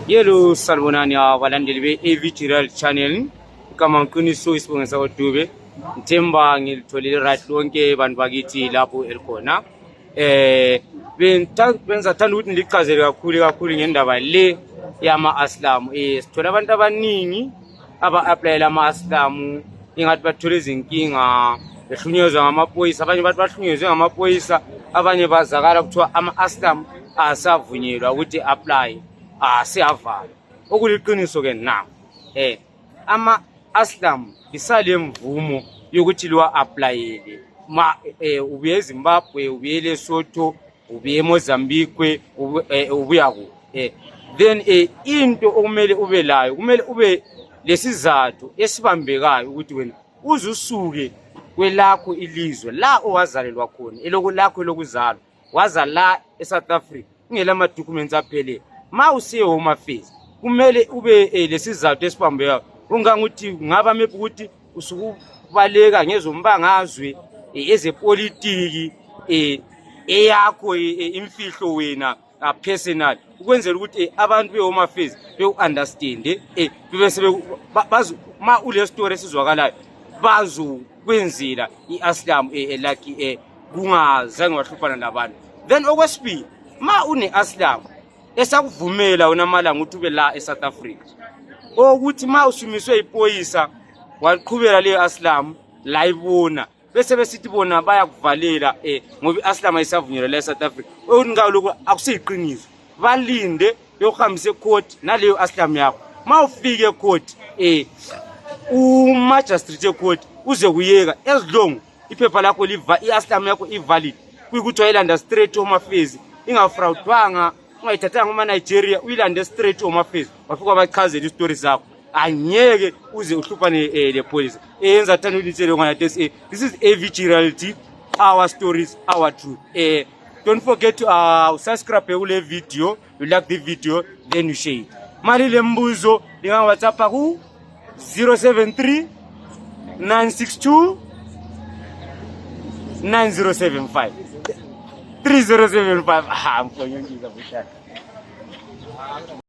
Yelo salbonani abalandeli be-AV Girald channel kama ngqiniso isibongo sakodube ngithemba ngilitholile right lonke bantu bakithi lapho elikhona benza thanda ukuthi ngilichazele kakhulu ngendaba le yama-Aslamu sithola abantu abaningi aba-aplayela ama-Aslamu ingathi bathola izinkinga behlunyezwa ngamaphoyisa abanye bathi bahlunyezwe ngamaphoyisa abanye bazakala kuthiwa ama-Aslamu asavunyelwa ukuthi apply siyavala okuliqiniso ke na ama-Aslamu isale mvumo yokuthi liwa applyele ubuye eZimbabwe ubuye eLesotho ubuye eMozambique ubuya ku then into okumele ube layo kumele ube lesizathu esibambekayo ukuthi wena uzusuke kwelakho ilizwe la owazalelwa khona eloko lakho lokuzalwa waza la eSouth Africa ungela ama documents aphele ma usiye home affairs kumele ube lesizathu esibambekayo unganguthi ngaba maybe ukuthi usukubaleka ngezombangazwe ezepolitiki eyakho imfihlo wena personal ukwenzela ukuthi abantu be-home affairs be-understand bese ma ule story esizwakalayo bazokwenzela i-Aslamu like kungazange wahluphana nabantu. Then okwesibili ma une-Aslamu esakuvumela wena amalanga ukuthi ube la eSouth Africa ukuthi ma usumiswe iphoyisa waqhubela leyo Aslamu la ibona bese besithi bona bayakuvalela ngoba i-Aslamu ayisavunyelwa la eSouth Africa ngawo lokho akusiyiqiniso balinde yokuhambisa ecourt naleyo Aslamu yakho ma ufike ecourt umagistrate ecourt uze kuyeka as long iphepha lakho i-Aslamu yakho ivalid kuyikuthi wayilanda straight home affairs ingafraudwanga ungayithathanga uma-Nigeria uyilande straight home affairs wafika bachazela istory zakho anyeke uze uhluphane le police eyenza thanda ulitshele ngwana this is AV Girald, our stories, our truth. Don't forget to subscribe kule video, you like the video, then you share it. Mali lembuzo linga WhatsApp ku 073 962 9075 3075. I'm going to